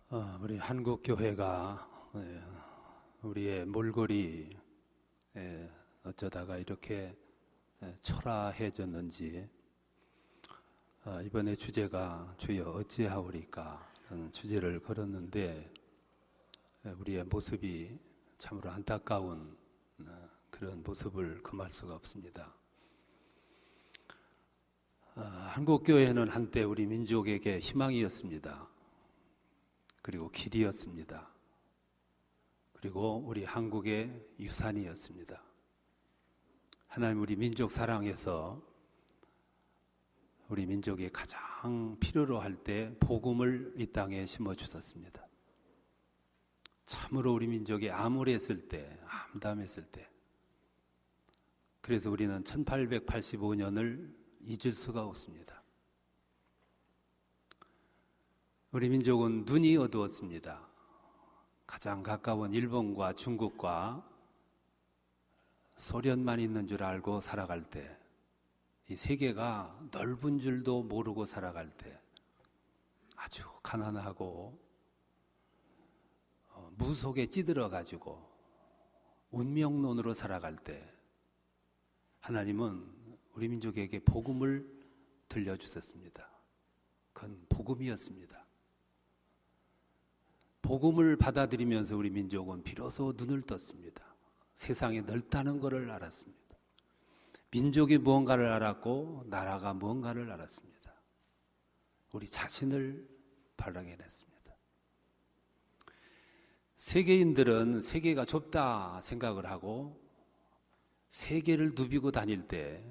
우리 한국 교회가 우리의 몰골이 어쩌다가 이렇게 초라해졌는지 이번에 주제가 주여 어찌하오리까 하는 주제를 걸었는데 우리의 모습이 참으로 안타까운 그런 모습을 금할 수가 없습니다. 한국 교회는 한때 우리 민족에게 희망이었습니다. 그리고 길이었습니다. 그리고 우리 한국의 유산이었습니다. 하나님 우리 민족 사랑해서 우리 민족이 가장 필요로 할 때 복음을 이 땅에 심어주셨습니다. 참으로 우리 민족이 암울했을 때, 암담했을 때, 그래서 우리는 1885년을 잊을 수가 없습니다. 우리 민족은 눈이 어두웠습니다. 가장 가까운 일본과 중국과 소련만 있는 줄 알고 살아갈 때, 이 세계가 넓은 줄도 모르고 살아갈 때, 아주 가난하고 무속에 찌들어가지고 운명론으로 살아갈 때 하나님은 우리 민족에게 복음을 들려주셨습니다. 그건 복음이었습니다. 복음을 받아들이면서 우리 민족은 비로소 눈을 떴습니다. 세상이 넓다는 것을 알았습니다. 민족이 무언가를 알았고 나라가 무언가를 알았습니다. 우리 자신을 발견해냈습니다. 세계인들은 세계가 좁다 생각을 하고 세계를 누비고 다닐 때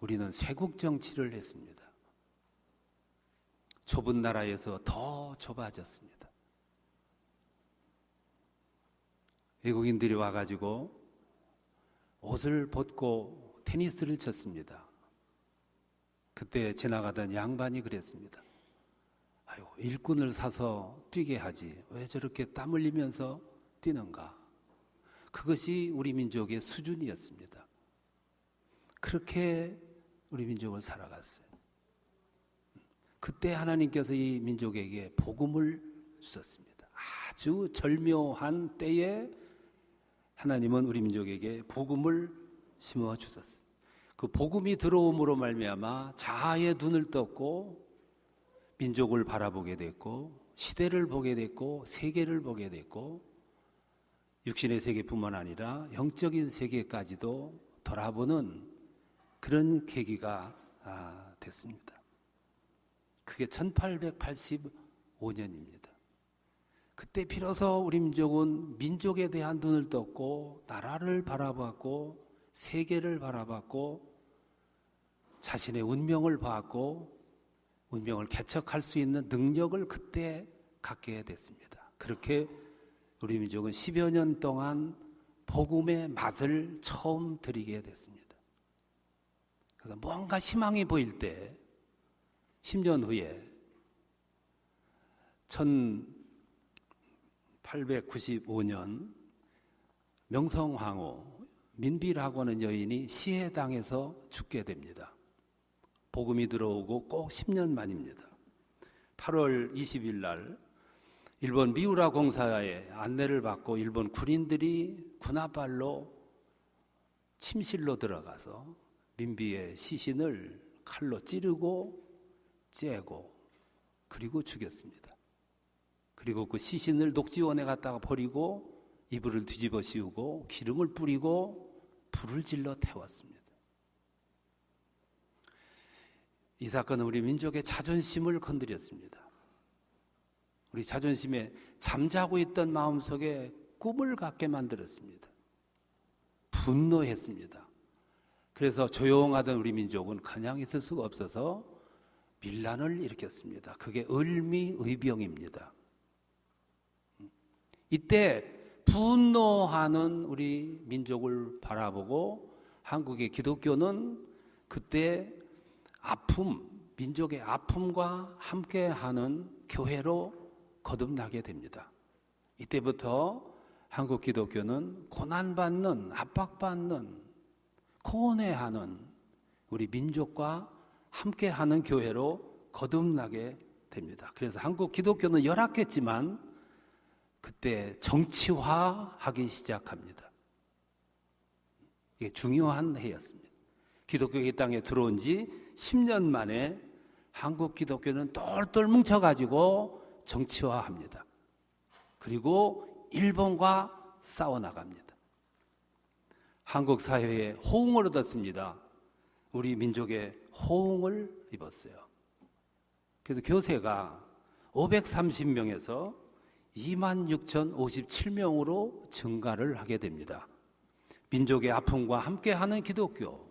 우리는 쇄국 정치를 했습니다. 좁은 나라에서 더 좁아졌습니다. 외국인들이 와가지고 옷을 벗고 테니스를 쳤습니다. 그때 지나가던 양반이 그랬습니다. 아유, 일꾼을 사서 뛰게 하지 왜 저렇게 땀 흘리면서 뛰는가? 그것이 우리 민족의 수준이었습니다. 그렇게 우리 민족을 살아갔어요. 그때 하나님께서 이 민족에게 복음을 주셨습니다. 아주 절묘한 때에 하나님은 우리 민족에게 복음을 심어 주셨어요. 그 복음이 들어옴으로 말미암아 자아의 눈을 떴고 민족을 바라보게 됐고 시대를 보게 됐고 세계를 보게 됐고 육신의 세계뿐만 아니라 영적인 세계까지도 돌아보는 그런 계기가 됐습니다. 그게 1885년입니다. 그때 비로소 우리 민족은 민족에 대한 눈을 떴고 나라를 바라봤고 세계를 바라봤고 자신의 운명을 봤고 운명을 개척할 수 있는 능력을 그때 갖게 됐습니다. 그렇게 우리 민족은 10여 년 동안 복음의 맛을 처음 들이게 됐습니다. 그래서 뭔가 희망이 보일 때 10년 후에 1895년 명성황후 민비라고 하는 여인이 시해당해서 죽게 됩니다. 복음이 들어오고 꼭 10년 만입니다. 8월 20일 날 일본 미우라 공사의 안내를 받고 일본 군인들이 군합발로 침실로 들어가서 민비의 시신을 칼로 찌르고 째고 그리고 죽였습니다. 그리고 그 시신을 녹지원에 갖다가 버리고 이불을 뒤집어 씌우고 기름을 뿌리고 불을 질러 태웠습니다. 이 사건은 우리 민족의 자존심을 건드렸습니다. 우리 자존심에 잠자고 있던 마음속에 꿈을 갖게 만들었습니다. 분노했습니다. 그래서 조용하던 우리 민족은 그냥 있을 수가 없어서 밀란을 일으켰습니다. 그게 을미의병입니다. 이때 분노하는 우리 민족을 바라보고 한국의 기독교는 그때 아픔, 민족의 아픔과 함께하는 교회로 거듭나게 됩니다. 이때부터 한국 기독교는 고난받는, 압박받는, 고뇌하는 우리 민족과 함께하는 교회로 거듭나게 됩니다. 그래서 한국 기독교는 열악했지만 그때 정치화하기 시작합니다. 이게 중요한 해였습니다. 기독교가 이 땅에 들어온 지 10년 만에 한국 기독교는 똘똘 뭉쳐가지고 정치화합니다. 그리고 일본과 싸워나갑니다. 한국 사회에 호응을 얻었습니다. 우리 민족의 호응을 입었어요. 그래서 교세가 530명에서 26,057명으로 증가를 하게 됩니다. 민족의 아픔과 함께하는 기독교,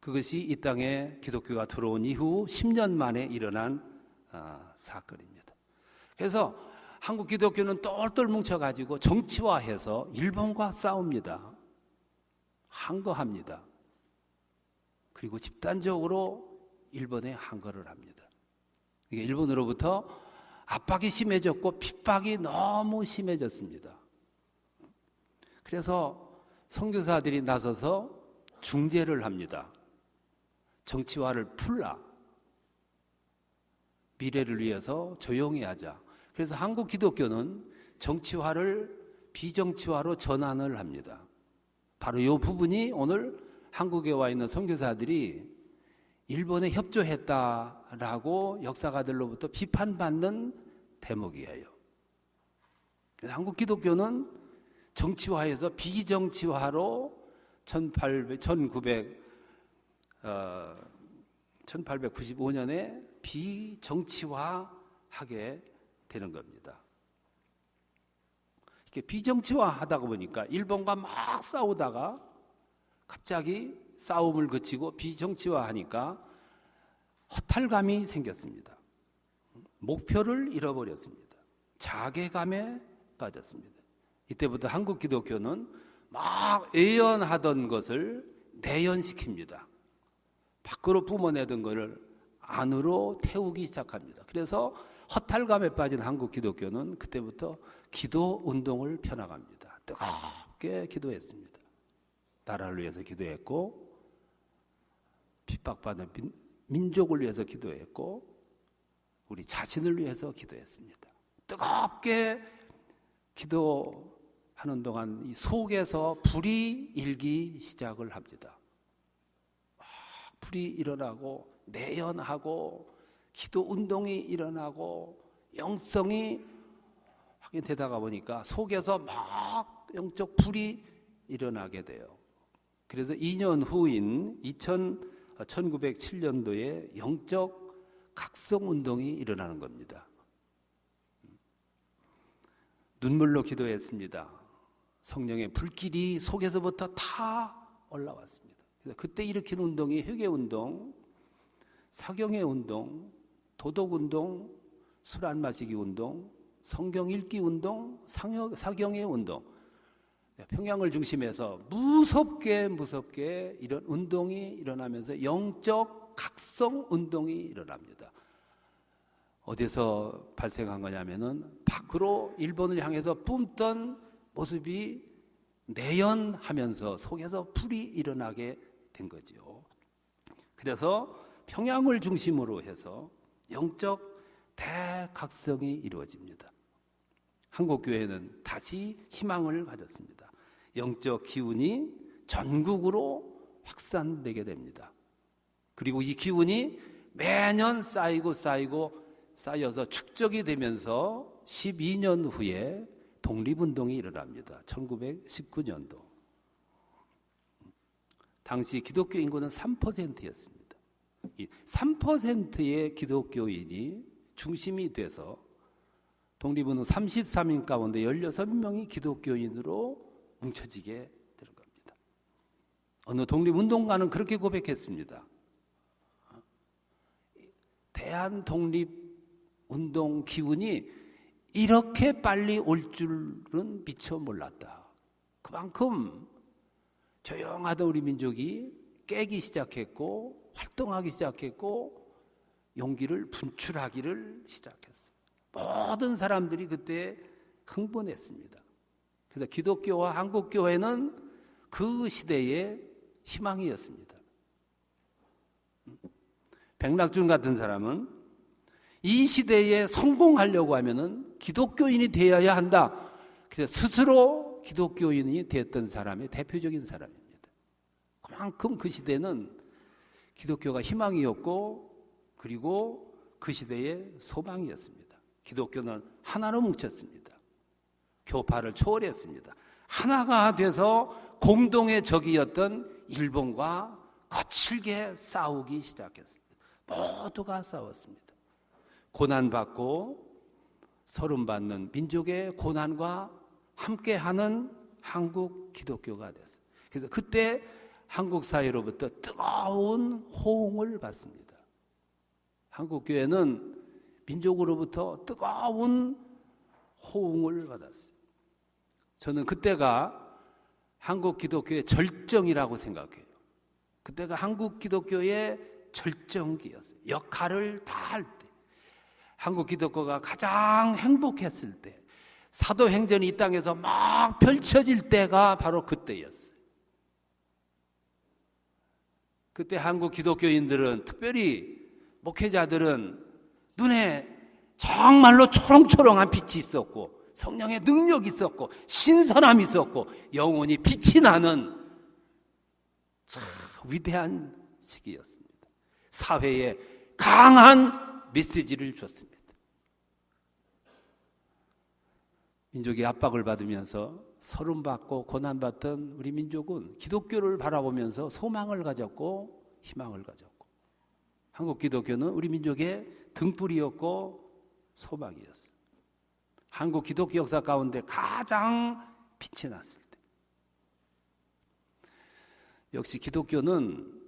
그것이 이 땅에 기독교가 들어온 이후 10년 만에 일어난 사건입니다. 그래서 한국 기독교는 똘똘 뭉쳐가지고 정치화해서 일본과 싸웁니다. 항거합니다. 그리고 집단적으로 일본에 항거를 합니다. 이게 일본으로부터 압박이 심해졌고 핍박이 너무 심해졌습니다. 그래서 선교사들이 나서서 중재를 합니다. 정치화를 풀라. 미래를 위해서 조용히 하자. 그래서 한국 기독교는 정치화를 비정치화로 전환을 합니다. 바로 이 부분이 오늘 한국에 와 있는 선교사들이 일본에 협조했다라고 역사가들로부터 비판받는 대목이에요. 한국 기독교는 정치화에서 비정치화로 1895년에 비정치화하게 되는 겁니다. 이렇게 비정치화하다가 보니까 일본과 막 싸우다가 갑자기 싸움을 그치고 비정치화하니까 허탈감이 생겼습니다. 목표를 잃어버렸습니다. 자괴감에 빠졌습니다. 이때부터 한국 기독교는 막 예언하던 것을 내연시킵니다. 밖으로 뿜어내던 것을 안으로 태우기 시작합니다. 그래서 허탈감에 빠진 한국 기독교는 그때부터 기도 운동을 펴나갑니다. 뜨겁게 기도했습니다. 나라를 위해서 기도했고, 핍박받는 민족을 위해서 기도했고, 우리 자신을 위해서 기도했습니다. 뜨겁게 기도하는 동안 이 속에서 불이 일기 시작을 합니다. 불이 일어나고 내연하고 기도 운동이 일어나고 영성이 확인되다가 보니까 속에서 막 영적 불이 일어나게 돼요. 그래서 2년 후인 1907년도에 영적 각성 운동이 일어나는 겁니다. 눈물로 기도했습니다. 성령의 불길이 속에서부터 다 올라왔습니다. 그래서 그때 일으킨 운동이 회개운동, 사경의 운동, 도덕운동, 술 안 마시기 운동, 성경 읽기 운동, 사경의 운동, 평양을 중심해서 무섭게 이런 운동이 일어나면서 영적 각성 운동이 일어납니다. 어디서 발생한 거냐면은 밖으로 일본을 향해서 뿜던 모습이 내연하면서 속에서 불이 일어나게 된 거죠. 그래서 평양을 중심으로 해서 영적 대각성이 이루어집니다. 한국교회는 다시 희망을 가졌습니다. 영적 기운이 전국으로 확산되게 됩니다. 그리고 이 기운이 매년 쌓여서 축적이 되면서 12년 후에 독립운동이 일어납니다. 1919년도. 당시 기독교 인구는 3%였습니다. 이 3%의 기독교인이 중심이 돼서 독립운동 33인 가운데 16명이 기독교인으로 뭉쳐지게 되는 겁니다. 어느 독립운동가는 그렇게 고백했습니다. 대한독립운동 기운이 이렇게 빨리 올 줄은 미처 몰랐다. 그만큼 조용하던 우리 민족이 깨기 시작했고 활동하기 시작했고 용기를 분출하기를 시작했어요. 모든 사람들이 그때 흥분했습니다. 그래서 기독교와 한국교회는 그 시대의 희망이었습니다. 백낙준 같은 사람은 이 시대에 성공하려고 하면은 기독교인이 되어야 한다. 그래서 스스로 기독교인이 되었던 사람의 대표적인 사람입니다. 그만큼 그 시대는 기독교가 희망이었고 그리고 그 시대의 소망이었습니다. 기독교는 하나로 뭉쳤습니다. 교파를 초월했습니다. 하나가 돼서 공동의 적이었던 일본과 거칠게 싸우기 시작했습니다. 모두가 싸웠습니다. 고난받고 서름받는 민족의 고난과 함께하는 한국 기독교가 됐어요. 그래서 그때 한국 사회로부터 뜨거운 호응을 받습니다. 한국 교회는 민족으로부터 뜨거운 호응을 받았어요. 저는 그때가 한국 기독교의 절정이라고 생각해요. 그때가 한국 기독교의 절정기였어요. 역할을 다 할 때, 한국 기독교가 가장 행복했을 때, 사도행전이 이 땅에서 막 펼쳐질 때가 바로 그때였어요. 그때 한국 기독교인들은, 특별히 목회자들은 눈에 정말로 초롱초롱한 빛이 있었고 성령의 능력이 있었고 신선함이 있었고 영혼이 빛이 나는 참 위대한 시기였습니다. 사회에 강한 메시지를 줬습니다. 민족이 압박을 받으면서 서름받고 고난받던 우리 민족은 기독교를 바라보면서 소망을 가졌고 희망을 가졌고, 한국 기독교는 우리 민족의 등불이었고 소망이었어요. 한국 기독교 역사 가운데 가장 빛이 났을 때, 역시 기독교는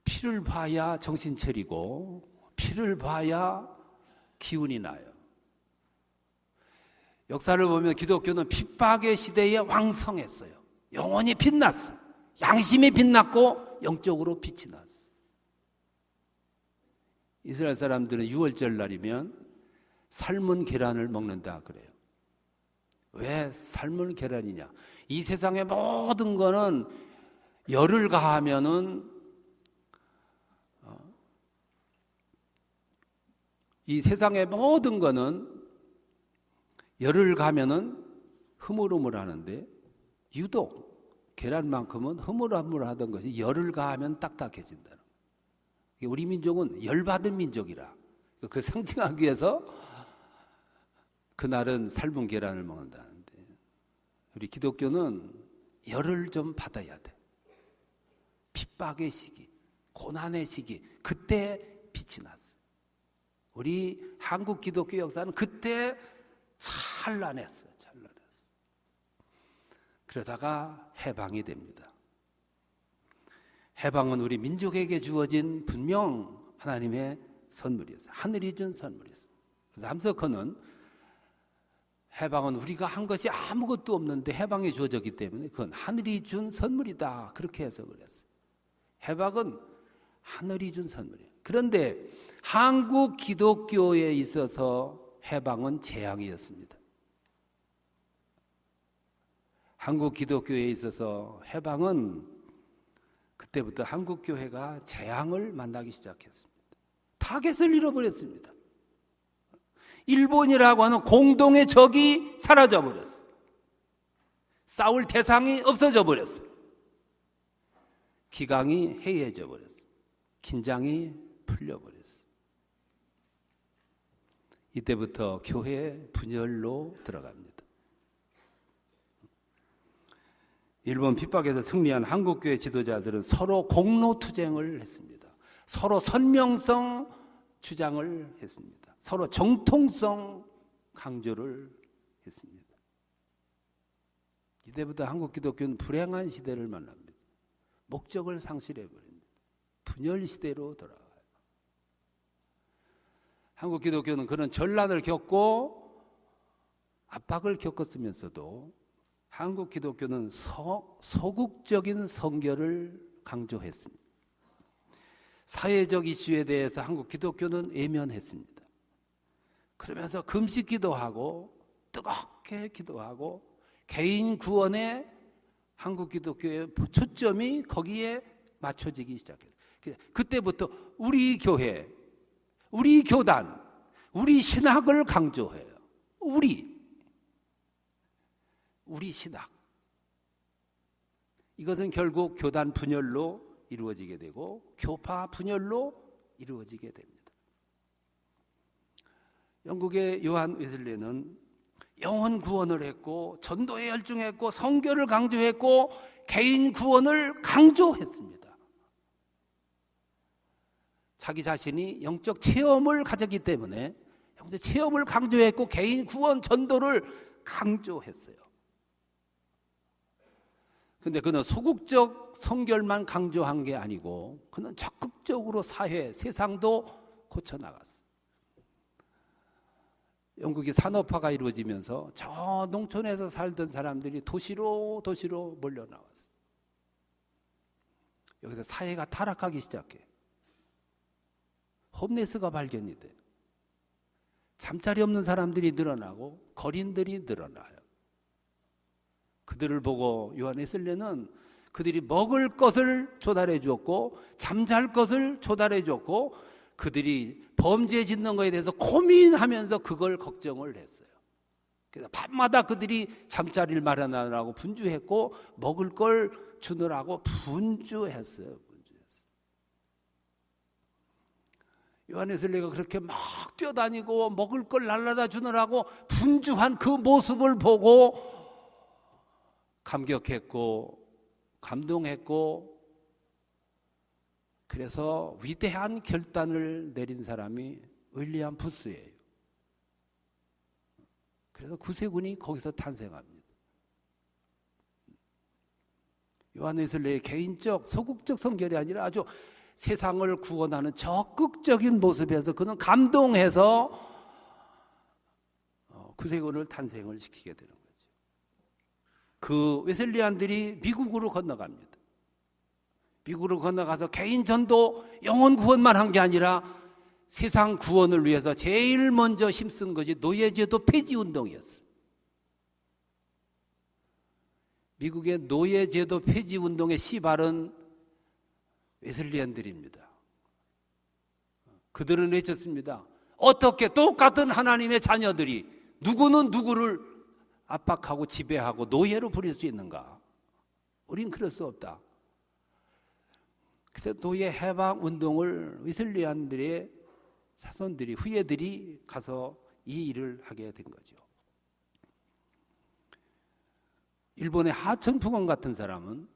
피를 봐야 정신 차리고 피를 봐야 기운이 나요. 역사를 보면 기독교는 핍박의 시대에 왕성했어요. 영혼이 빛났어. 양심이 빛났고 영적으로 빛이 났어. 이스라엘 사람들은 6월절 날이면 삶은 계란을 먹는다 그래요. 왜 삶은 계란이냐? 이 세상의 모든 거는 열을 가하면은 이 세상의 모든 거는 열을 가면은 흐물흐물하는데 유독 계란만큼은 흐물흐물하던 것이 열을 가하면 딱딱해진다. 우리 민족은 열받은 민족이라 그 상징하기 위해서 그날은 삶은 계란을 먹는다는데, 우리 기독교는 열을 좀 받아야 돼. 핍박의 시기, 고난의 시기, 그때 빛이 났어. 우리 한국 기독교 역사는 그때 찬란했어요. 찬란했어요. 그러다가 해방이 됩니다. 해방은 우리 민족에게 주어진 분명 하나님의 선물이었어요. 하늘이 준 선물이었어요. 그래서 함석헌은 해방은 우리가 한 것이 아무것도 없는데 해방이 주어졌기 때문에 그건 하늘이 준 선물이다, 그렇게 해석을 했어요. 해방은 하늘이 준 선물이에요. 그런데 한국 기독교에 있어서 해방은 재앙이었습니다. 한국 기독교에 있어서 해방은 그때부터 한국 교회가 재앙을 만나기 시작했습니다. 타겟을 잃어버렸습니다. 일본이라고 하는 공동의 적이 사라져 버렸어요. 싸울 대상이 없어져 버렸어요. 기강이 해이해져 버렸어요. 긴장이 풀려 버렸어요. 이때부터 교회 분열로 들어갑니다. 일본 핍박에서 승리한 한국교회 지도자들은 서로 공로투쟁을 했습니다. 서로 선명성 주장을 했습니다. 서로 정통성 강조를 했습니다. 이때부터 한국 기독교는 불행한 시대를 만납니다. 목적을 상실해버립니다. 분열 시대로 돌아가요. 한국 기독교는 그런 전란을 겪고 압박을 겪었으면서도 한국 기독교는 소극적인 선교를 강조했습니다. 사회적 이슈에 대해서 한국 기독교는 외면했습니다. 그러면서 금식 기도하고 뜨겁게 기도하고 개인 구원에 한국 기독교의 초점이 거기에 맞춰지기 시작해요. 그때부터 우리 교회, 우리 교단, 우리 신학을 강조해요. 우리 신학. 이것은 결국 교단 분열로 이루어지게 되고 교파 분열로 이루어지게 됩니다. 영국의 요한 웨슬리는 영혼 구원을 했고 전도에 열중했고 선교를 강조했고 개인 구원을 강조했습니다. 자기 자신이 영적 체험을 가졌기 때문에 영적 체험을 강조했고 개인 구원 전도를 강조했어요. 근데 그는 소극적 선결만 강조한 게 아니고 그는 적극적으로 사회, 세상도 고쳐나갔어요. 영국이 산업화가 이루어지면서 저 농촌에서 살던 사람들이 도시로 몰려 나왔어요. 여기서 사회가 타락하기 시작해. 홈레스가 발견이 돼. 잠자리 없는 사람들이 늘어나고 거린들이 늘어나요. 그들을 보고 요한 웨슬리는 그들이 먹을 것을 조달해 주었고 잠잘 것을 조달해 주었고 그들이 범죄 짓는 것에 대해서 고민하면서 그걸 걱정을 했어요. 그래서 밤마다 그들이 잠자리를 마련하라고 분주했고 먹을 걸 주느라고 분주했어요. 요한 웨슬리가 그렇게 막 뛰어다니고 먹을 걸 날라다 주느라고 분주한 그 모습을 보고 감격했고 감동했고 그래서 위대한 결단을 내린 사람이 윌리엄 부스예요. 그래서 구세군이 거기서 탄생합니다. 요한 웨슬리의 개인적 소극적 성결이 아니라 아주 세상을 구원하는 적극적인 모습에서 그는 감동해서 구세군을 탄생을 시키게 되는 거죠. 그 웨슬리안들이 미국으로 건너갑니다. 미국으로 건너가서 개인 전도 영혼 구원만 한 게 아니라 세상 구원을 위해서 제일 먼저 힘쓴 것이 노예제도 폐지 운동이었어요. 미국의 노예제도 폐지 운동의 시발은 웨슬리안들입니다. 그들은 외쳤습니다. 어떻게 똑같은 하나님의 자녀들이 누구는 누구를 압박하고 지배하고 노예로 부릴 수 있는가? 우린 그럴 수 없다. 그래서 노예 해방 운동을 웨슬리안들의 사손들이 후예들이 가서 이 일을 하게 된 거죠. 일본의 하천풍원 같은 사람은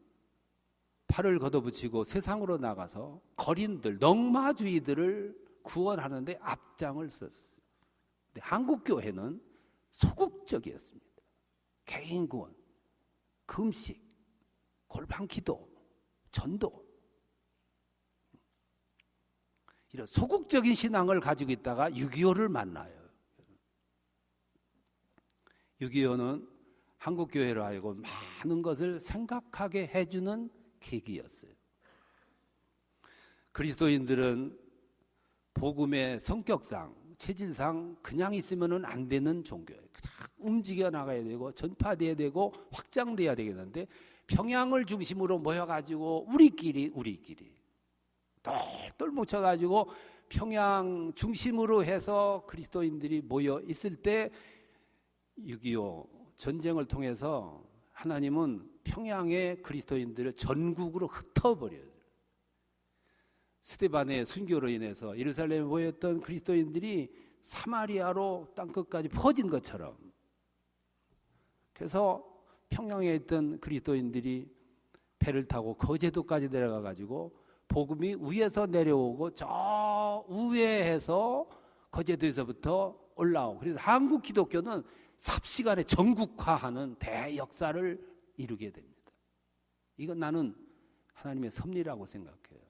팔을 걷어붙이고 세상으로 나가서 거린들, 넝마주의들을 구원하는 데 앞장을 썼어요. 근데 한국 교회는 소극적이었습니다. 개인 구원, 금식, 골방 기도, 전도 이런 소극적인 신앙을 가지고 있다가 6.25를 만나요. 6.25는 한국 교회로 하여금 많은 것을 생각하게 해주는 계기였어요. 그리스도인들은 복음의 성격상, 체질상 그냥 있으면 안 되는 종교예요. 그냥 움직여 나가야 되고 전파돼야 되고 확장돼야 되겠는데 평양을 중심으로 모여가지고 우리끼리 똘똘 뭉쳐가지고 평양 중심으로 해서 그리스도인들이 모여 있을 때 6.25 전쟁을 통해서 하나님은 평양의 그리스도인들을 전국으로 흩어버려요. 스데반의 순교로 인해서 예루살렘에 모였던 그리스도인들이 사마리아로 땅끝까지 퍼진 것처럼, 그래서 평양에 있던 그리스도인들이 배를 타고 거제도까지 내려가 가지고 복음이 위에서 내려오고 저 우회해서 거제도에서부터 올라오고, 그래서 한국 기독교는 삽시간에 전국화하는 대역사를 이루게 됩니다. 이건 나는 하나님의 섭리라고 생각해요.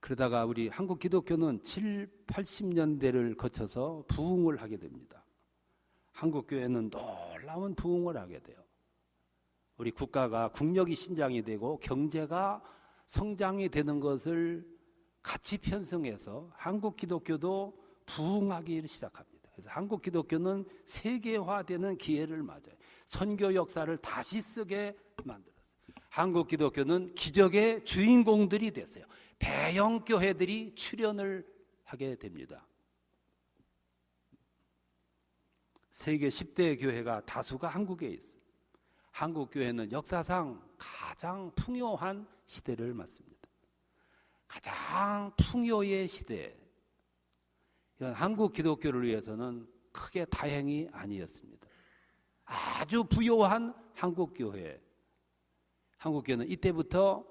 그러다가 우리 한국 기독교는 7, 80년대를 거쳐서 부흥을 하게 됩니다. 한국 교회는 놀라운 부흥을 하게 돼요. 우리 국가가 국력이 신장이 되고 경제가 성장이 되는 것을 같이 편성해서 한국 기독교도 부흥하기 시작합니다. 그래서 한국 기독교는 세계화되는 기회를 맞아요. 선교 역사를 다시 쓰게 만들었어요. 한국 기독교는 기적의 주인공들이 됐어요. 대형 교회들이 출현을 하게 됩니다. 세계 10대 교회가 다수가 한국에 있어요. 한국 교회는 역사상 가장 풍요한 시대를 맞습니다. 가장 풍요의 시대. 이건 한국 기독교를 위해서는 크게 다행이 아니었습니다. 아주 부요한 한국 교회. 한국 교회는 이때부터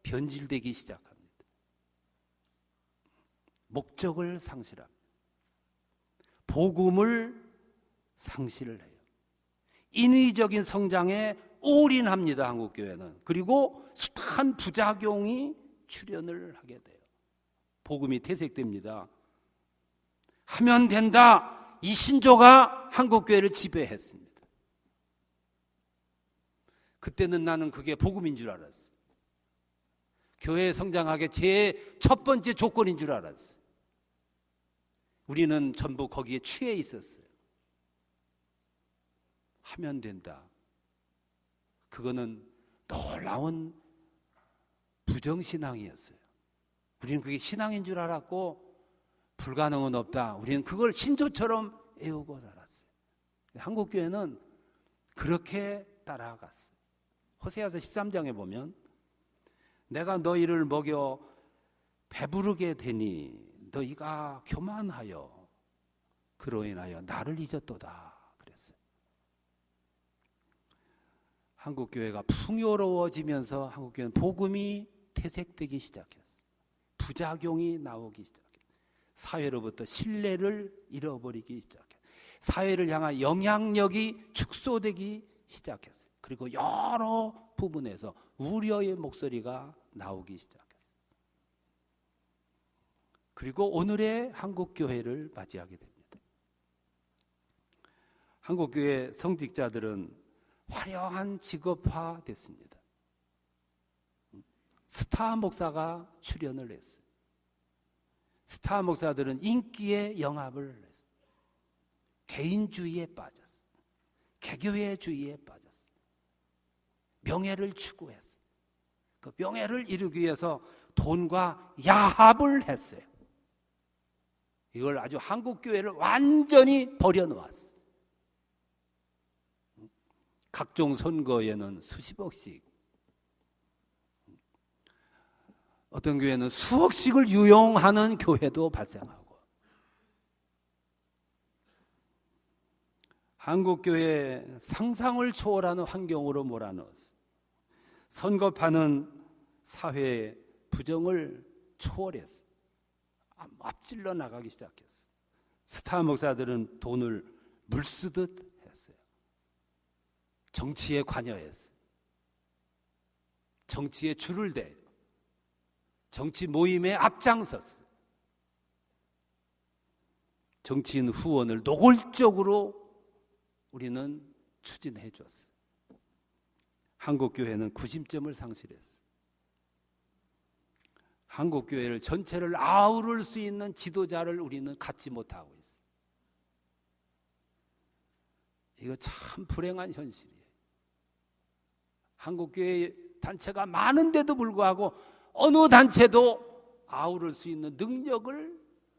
변질되기 시작합니다. 목적을 상실합니다. 복음을 상실을 해요. 인위적인 성장에 올인합니다. 한국 교회는. 그리고 숱한 부작용이 출현을 하게 돼요. 복음이 퇴색됩니다. 하면 된다. 이 신조가 한국 교회를 지배했습니다. 그때는 나는 그게 복음인 줄 알았어요. 교회 성장하게 제 첫 번째 조건인 줄 알았어요. 우리는 전부 거기에 취해 있었어요. 하면 된다. 그거는 놀라운 부정신앙이었어요. 우리는 그게 신앙인 줄 알았고 불가능은 없다. 우리는 그걸 신조처럼 애우고 살았어요. 한국교회는 그렇게 따라갔어요. 호세아서 13장에 보면 내가 너희를 먹여 배부르게 되니 너희가 교만하여 그로 인하여 나를 잊었도다 그랬어요. 한국교회가 풍요로워지면서 한국교회는 복음이 퇴색되기 시작했어요. 부작용이 나오기 시작했어요. 사회로부터 신뢰를 잃어버리기 시작했어요. 사회를 향한 영향력이 축소되기 시작했어요. 그리고 여러 부분에서 우려의 목소리가 나오기 시작했어요. 그리고 오늘의 한국교회를 맞이하게 됩니다. 한국교회 성직자들은 화려한 직업화됐습니다. 스타 목사가 출연을 했어요. 스타 목사들은 인기에 영합을 했어요. 개인주의에 빠졌어요. 개교회주의에 빠졌어요. 명예를 추구했어요. 그 명예를 이루기 위해서 돈과 야합을 했어요. 이걸 아주 한국교회를 완전히 버려놓았어요. 각종 선거에는 수십억씩, 어떤 교회는 수억씩을 유용하는 교회도 발생하고, 한국교회 상상을 초월하는 환경으로 몰아넣었어요. 선거판은 사회의 부정을 초월했어요. 앞질러 나가기 시작했어요. 스타 목사들은 돈을 물쓰듯 했어요. 정치에 관여했어요. 정치에 줄을 대요. 정치 모임에 앞장섰어요. 정치인 후원을 노골적으로 우리는 추진해 줬어요. 한국교회는 구심점을 상실했어요. 한국교회를 전체를 아우를 수 있는 지도자를 우리는 갖지 못하고 있어요. 이거 참 불행한 현실이에요. 한국교회 단체가 많은데도 불구하고 어느 단체도 아우를 수 있는 능력을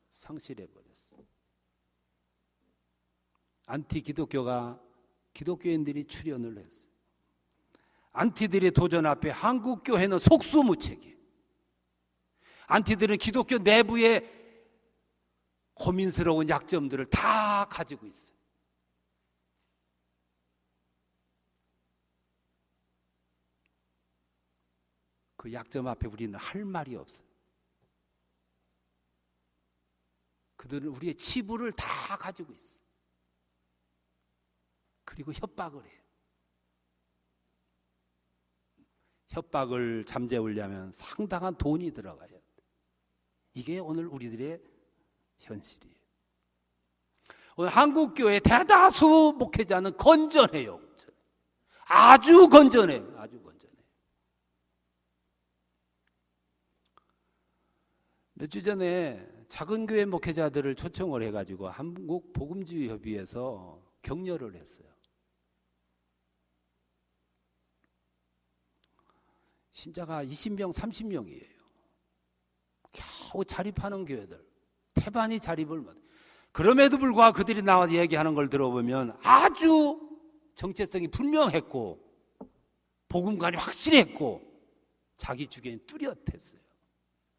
상실해버렸어요. 안티 기독교가 기독교인들이 출연을 했어요. 안티들의 도전 앞에 한국교회는 속수무책이에요. 안티들은 기독교 내부의 고민스러운 약점들을 다 가지고 있어요. 그 약점 앞에 우리는 할 말이 없어요. 그들은 우리의 치부를 다 가지고 있어요. 그리고 협박을 해요. 협박을 잠재우려면 상당한 돈이 들어가야 돼. 이게 오늘 우리들의 현실이에요. 오늘 한국교회 대다수 목회자는 건전해요. 아주 건전해요. 아주 건전해요. 몇 주 전에 작은 교회 목회자들을 초청을 해가지고 한국 복음주의 협의회에서 격려를 했어요. 신자가 20명, 30명이에요. 겨우 자립하는 교회들, 태반이 자립을 못해. 그럼에도 불구하고 그들이 나와서 얘기하는 걸 들어보면 아주 정체성이 분명했고 복음관이 확실했고 자기 주견이 뚜렷했어요.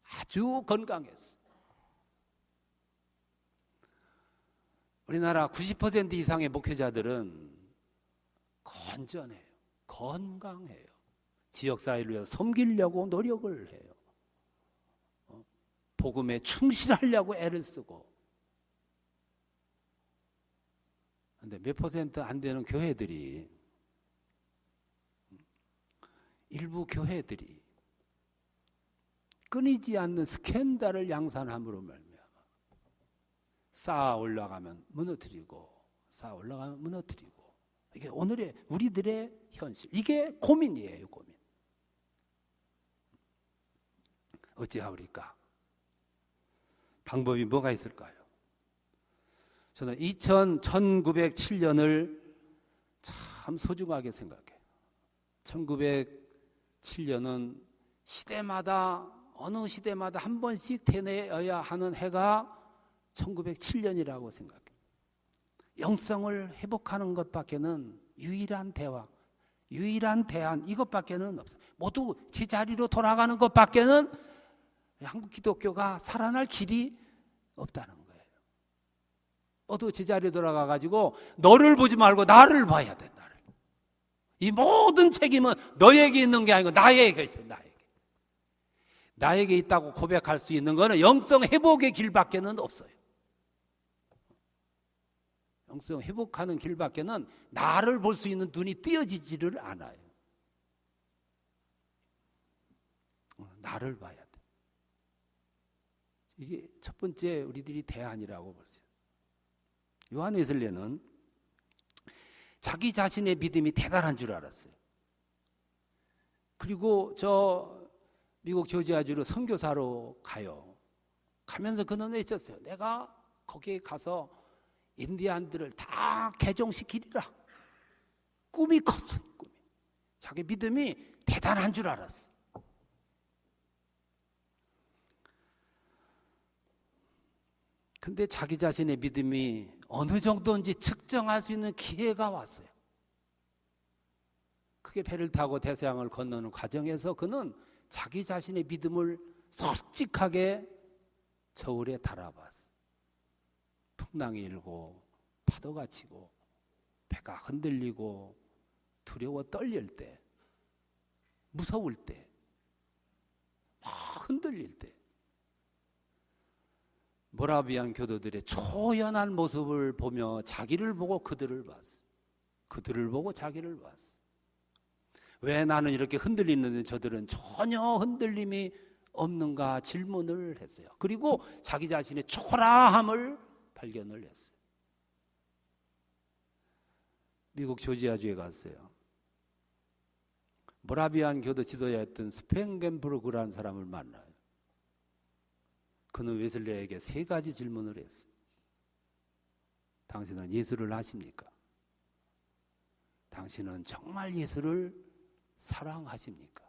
아주 건강했어요. 우리나라 90% 이상의 목회자들은 건전해요. 건강해요. 지역사회를 위해서 섬기려고 노력을 해요. 복음에 충실하려고 애를 쓰고. 근데 몇 퍼센트 안 되는 교회들이, 일부 교회들이 끊이지 않는 스캔들을 양산함으로 말미암아 쌓아 올라가면 무너뜨리고, 쌓아 올라가면 무너뜨리고. 이게 오늘의 우리들의 현실. 이게 고민이에요, 고민. 어찌하오리까? 방법이 뭐가 있을까요? 저는 1907년을 참 소중하게 생각해요. 1907년은 시대마다, 어느 시대마다 한 번씩 태어나야 하는 해가 1907년이라고 생각해요. 영성을 회복하는 것밖에는 유일한 대화, 유일한 대안, 이것밖에는 없어요. 모두 제자리로 돌아가는 것밖에는 한국 기독교가 살아날 길이 없다는 거예요. 모두 제자리에 돌아가가지고 너를 보지 말고 나를 봐야 돼. 나를. 이 모든 책임은 너에게 있는 게 아니고 나에게 있어요. 나에게 있다고 고백할 수 있는 것은 영성 회복의 길밖에는 없어요. 영성 회복하는 길밖에는 나를 볼 수 있는 눈이 띄어지지를 않아요. 나를 봐야 돼. 이게 첫 번째 우리들이 대안이라고 보세요. 요한 웨슬레는 자기 자신의 믿음이 대단한 줄 알았어요. 그리고 저 미국 조지아주로 선교사로 가요. 가면서 그는 외쳤어요. 내가 거기에 가서 인디안들을 다 개종시키리라. 꿈이 컸어요. 꿈이. 자기 믿음이 대단한 줄 알았어요. 근데 자기 자신의 믿음이 어느 정도인지 측정할 수 있는 기회가 왔어요. 그게 배를 타고 대서양을 건너는 과정에서 그는 자기 자신의 믿음을 솔직하게 저울에 달아봤어요. 풍랑이 일고 파도가 치고 배가 흔들리고 두려워 떨릴 때, 무서울 때, 막 흔들릴 때 모라비안 교도들의 초연한 모습을 보며 자기를 보고 그들을 봤어. 그들을 보고 자기를 봤어. 왜 나는 이렇게 흔들리는데 저들은 전혀 흔들림이 없는가 질문을 했어요. 그리고 자기 자신의 초라함을 발견을 했어요. 미국 조지아주에 갔어요. 모라비안 교도 지도자였던 스팽겐부르크라는 사람을 만나요. 그는 웨슬레에게 세 가지 질문을 했어요. 당신은 예수를 아십니까? 당신은 정말 예수를 사랑하십니까?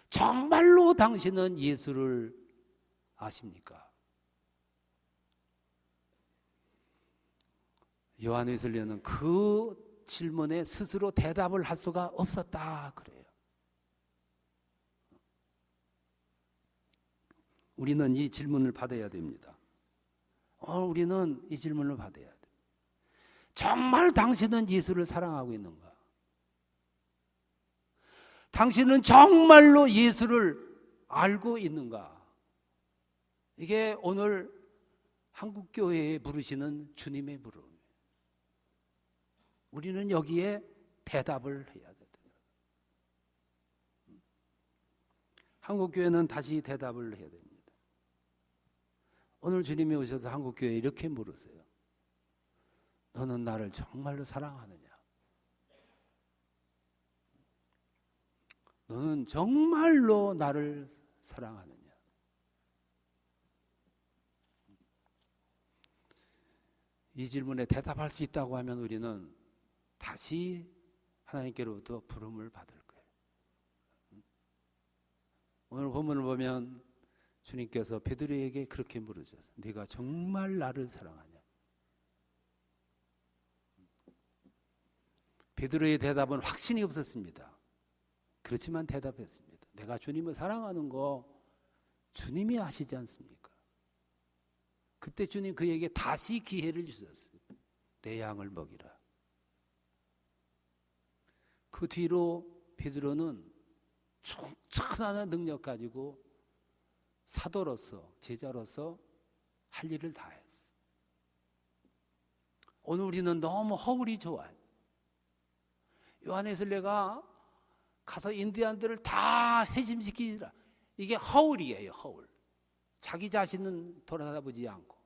정말로 당신은 예수를 아십니까? 요한 웨슬레는 그 질문에 스스로 대답을 할 수가 없었다 그래요. 우리는 이 질문을 받아야 됩니다. 우리는 이 질문을 받아야 돼. 정말 당신은 예수를 사랑하고 있는가? 당신은 정말로 예수를 알고 있는가? 이게 오늘 한국교회에 부르시는 주님의 부름이에요. 우리는 여기에 대답을 해야 돼요. 한국교회는 다시 대답을 해야 됩니다. 오늘 주님이 오셔서 한국교회에 이렇게 물으세요. 너는 나를 정말로 사랑하느냐? 너는 정말로 나를 사랑하느냐? 이 질문에 대답할 수 있다고 하면 우리는 다시 하나님께로부터 부름을 받을 거예요. 오늘 본문을 보면 주님께서 베드로에게 그렇게 물으셨어요. 네가 정말 나를 사랑하냐? 베드로의 대답은 확신이 없었습니다. 그렇지만 대답했습니다. 내가 주님을 사랑하는 거 주님이 아시지 않습니까? 그때 주님 그에게 다시 기회를 주셨어요. 내 양을 먹이라. 그 뒤로 베드로는 충천한 능력 가지고 사도로서 제자로서 할 일을 다 했어. 오늘 우리는 너무 허울이 좋아요. 요한에슬레가 가서 인디안들을 다 해심시키라. 이게 허울이에요. 허울. 자기 자신은 돌아다보지 않고.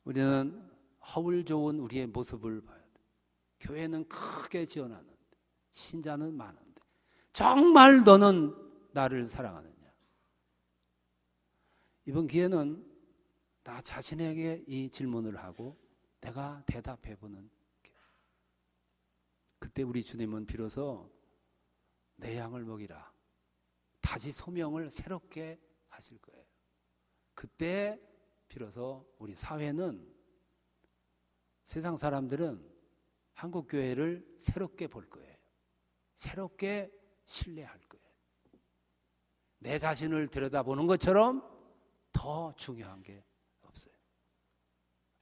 우리는 허울 좋은 우리의 모습을 봐야 돼. 교회는 크게 지어놨는데 신자는 많은데 정말 너는 나를 사랑하느냐? 이번 기회는 나 자신에게 이 질문을 하고 내가 대답해보는 기회. 그때 우리 주님은 비로소 내 양을 먹이라. 다시 소명을 새롭게 하실 거예요. 그때 비로소 우리 사회는, 세상 사람들은 한국 교회를 새롭게 볼 거예요. 새롭게 신뢰할 거예요. 내 자신을 들여다보는 것처럼 더 중요한 게 없어요.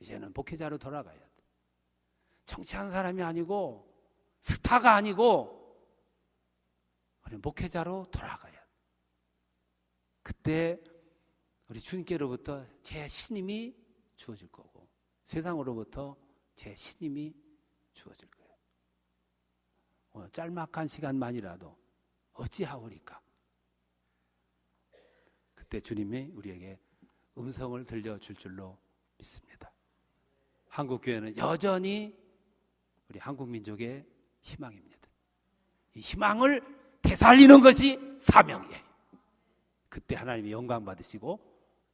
이제는 목회자로 돌아가야 돼. 정치하는 사람이 아니고 스타가 아니고 우리 목회자로 돌아가야 돼. 그때 우리 주님께로부터 제 신임이 주어질 거고 세상으로부터 제 신임이 주어질 거예요. 오늘 짤막한 시간만이라도 어찌하오리까? 그때 주님이 우리에게 음성을 들려줄 줄로 믿습니다. 한국교회는 여전히 우리 한국민족의 희망입니다. 이 희망을 되살리는 것이 사명이에요. 그때 하나님이 영광 받으시고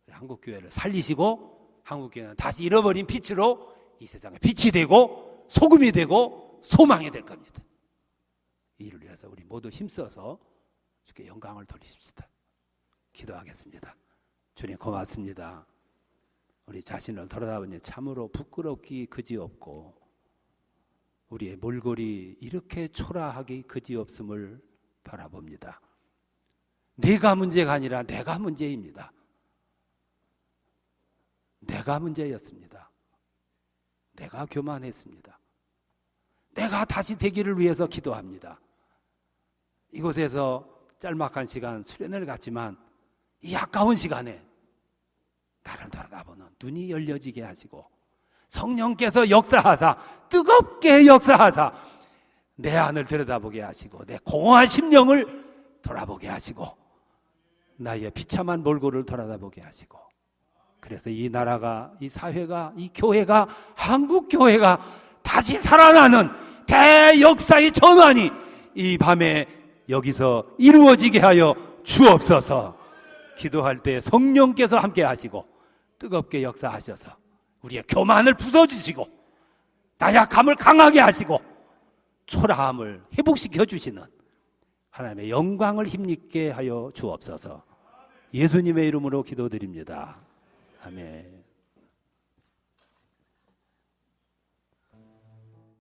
한국교회를 살리시고 한국교회는 다시 잃어버린 빛으로 이 세상에 빛이 되고 소금이 되고 소망이 될 겁니다. 이 일을 위해서 우리 모두 힘써서 주께 영광을 돌리십시다. 기도하겠습니다. 주님 고맙습니다. 우리 자신을 돌아다보니 참으로 부끄럽기 그지없고 우리의 몰골이 이렇게 초라하기 그지없음을 바라봅니다. 내가 문제가 아니라 내가 문제입니다. 내가 문제였습니다. 내가 교만했습니다. 내가 다시 되기를 위해서 기도합니다. 이곳에서 짤막한 시간 수련을 갖지만 이 아까운 시간에 나를 돌아다보는 눈이 열려지게 하시고 성령께서 역사하사 뜨겁게 역사하사 내 안을 들여다보게 하시고 내 공허한 심령을 돌아보게 하시고 나의 비참한 몰골을 돌아다보게 하시고 그래서 이 나라가, 이 사회가, 이 교회가, 한국 교회가 다시 살아나는 대역사의 전환이 이 밤에 여기서 이루어지게 하여 주옵소서. 기도할 때 성령께서 함께 하시고 뜨겁게 역사하셔서 우리의 교만을 부숴주시고 나약함을 강하게 하시고 초라함을 회복시켜 주시는 하나님의 영광을 힘있게 하여 주옵소서. 예수님의 이름으로 기도드립니다. 아멘.